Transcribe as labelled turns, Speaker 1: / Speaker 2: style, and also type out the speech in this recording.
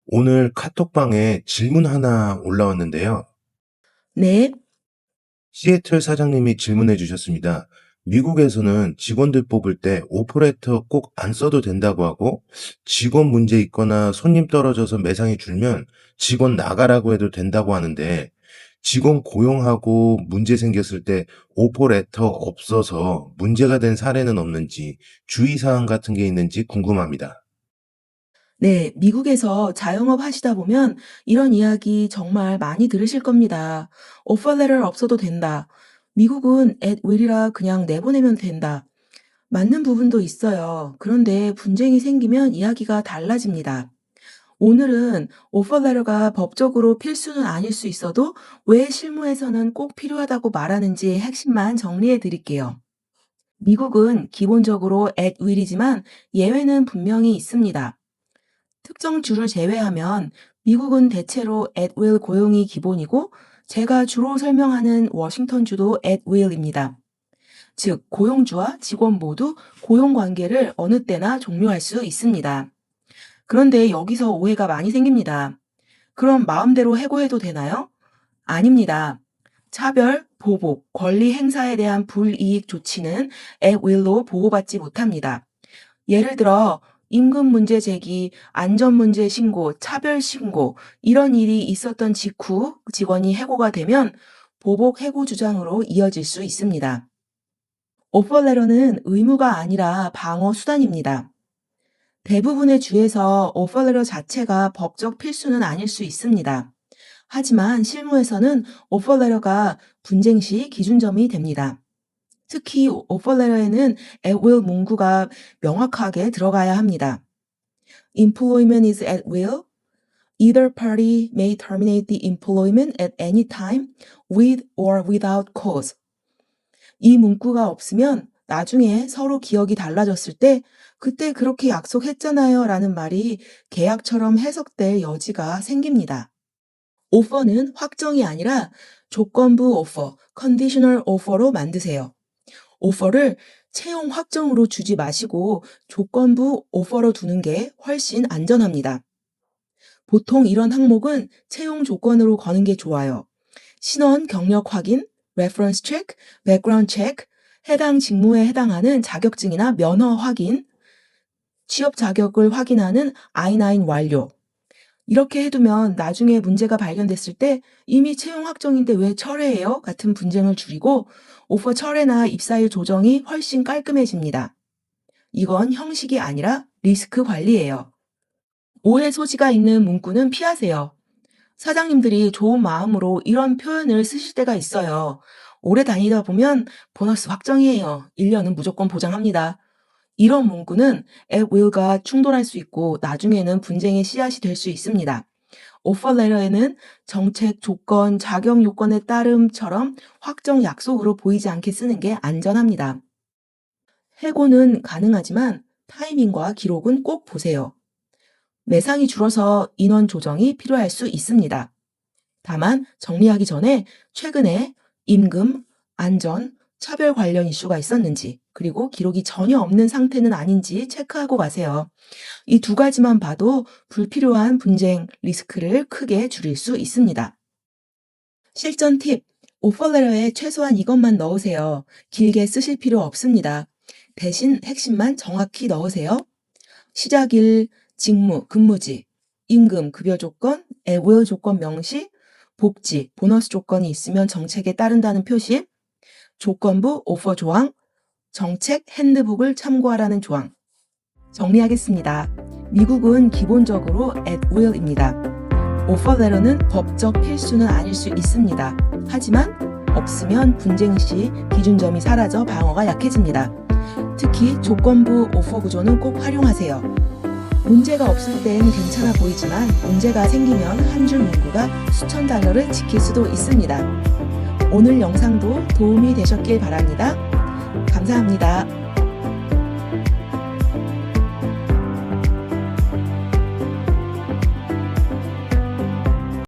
Speaker 1: 오늘 카톡방에 질문 하나 올라왔는데요.
Speaker 2: 네,
Speaker 1: 시애틀 사장님이 질문해 주셨습니다. 미국에서는 직원들 뽑을 때 오퍼레터 꼭 안 써도 된다고 하고, 직원 문제 있거나 손님 떨어져서 매상이 줄면 직원 나가라고 해도 된다고 하는데, 직원 고용하고 문제 생겼을 때 오퍼레터 없어서 문제가 된 사례는 없는지, 주의사항 같은 게 있는지 궁금합니다.
Speaker 2: 네, 미국에서 자영업 하시다 보면 이런 이야기 정말 많이 들으실 겁니다. 오퍼 레터 없어도 된다. 미국은 at will이라 그냥 내보내면 된다. 맞는 부분도 있어요. 그런데 분쟁이 생기면 이야기가 달라집니다. 오늘은 오퍼 레터가 법적으로 필수는 아닐 수 있어도 왜 실무에서는 꼭 필요하다고 말하는지 핵심만 정리해 드릴게요. 미국은 기본적으로 at will이지만 예외는 분명히 있습니다. 특정 주를 제외하면 미국은 대체로 at will 고용이 기본이고 제가 주로 설명하는 워싱턴주도 at will입니다. 즉, 고용주와 직원 모두 고용 관계를 어느 때나 종료할 수 있습니다. 그런데 여기서 오해가 많이 생깁니다. 그럼 마음대로 해고해도 되나요? 아닙니다. 차별, 보복, 권리 행사에 대한 불이익 조치는 at will로 보호받지 못합니다. 예를 들어 임금 문제 제기, 안전 문제 신고, 차별 신고 이런 일이 있었던 직후 직원이 해고가 되면 보복 해고 주장으로 이어질 수 있습니다. 오퍼 레터는 의무가 아니라 방어 수단입니다. 대부분의 주에서 오퍼 레터 자체가 법적 필수는 아닐 수 있습니다. 하지만 실무에서는 오퍼 레터가 분쟁 시 기준점이 됩니다. 특히 오퍼 레터에는 at will 문구가 명확하게 들어가야 합니다. Employment is at will. Either party may terminate the employment at any time with or without cause. 이 문구가 없으면 나중에 서로 기억이 달라졌을 때 그때 그렇게 약속했잖아요 라는 말이 계약처럼 해석될 여지가 생깁니다. 오퍼는 확정이 아니라 조건부 오퍼, conditional offer로 만드세요. 오퍼를 채용 확정으로 주지 마시고 조건부 오퍼로 두는 게 훨씬 안전합니다. 보통 이런 항목은 채용 조건으로 거는 게 좋아요. 신원 경력 확인, reference check, background check, 해당 직무에 해당하는 자격증이나 면허 확인, 취업 자격을 확인하는 I-9 완료. 이렇게 해두면 나중에 문제가 발견됐을 때 이미 채용 확정인데 왜 철회해요? 같은 분쟁을 줄이고 오퍼 철회나 입사일 조정이 훨씬 깔끔해집니다. 이건 형식이 아니라 리스크 관리예요. 오해 소지가 있는 문구는 피하세요. 사장님들이 좋은 마음으로 이런 표현을 쓰실 때가 있어요. 오래 다니다 보면 보너스 확정이에요. 1년은 무조건 보장합니다. 이런 문구는 at will과 충돌할 수 있고 나중에는 분쟁의 씨앗이 될 수 있습니다. 오퍼 레터에는 정책 조건, 자격 요건에 따름처럼 확정 약속으로 보이지 않게 쓰는 게 안전합니다. 해고는 가능하지만 타이밍과 기록은 꼭 보세요. 매상이 줄어서 인원 조정이 필요할 수 있습니다. 다만 정리하기 전에 최근에 임금, 안전, 차별 관련 이슈가 있었는지 그리고 기록이 전혀 없는 상태는 아닌지 체크하고 가세요. 이 두 가지만 봐도 불필요한 분쟁 리스크를 크게 줄일 수 있습니다. 실전 팁, 오퍼레터에 최소한 이것만 넣으세요. 길게 쓰실 필요 없습니다. 대신 핵심만 정확히 넣으세요. 시작일, 직무, 근무지, 임금, 급여 조건, at will 조건 명시, 복지, 보너스 조건이 있으면 정책에 따른다는 표시, 조건부, 오퍼 조항, 정책 핸드북을 참고하라는 조항. 정리하겠습니다. 미국은 기본적으로 at will입니다. 오퍼 레터는 법적 필수는 아닐 수 있습니다. 하지만 없으면 분쟁 시 기준점이 사라져 방어가 약해집니다. 특히 조건부 오퍼 구조는 꼭 활용하세요. 문제가 없을 땐 괜찮아 보이지만 문제가 생기면 한 줄 문구가 수천 달러를 지킬 수도 있습니다. 오늘 영상도 도움이 되셨길 바랍니다. 감사합니다.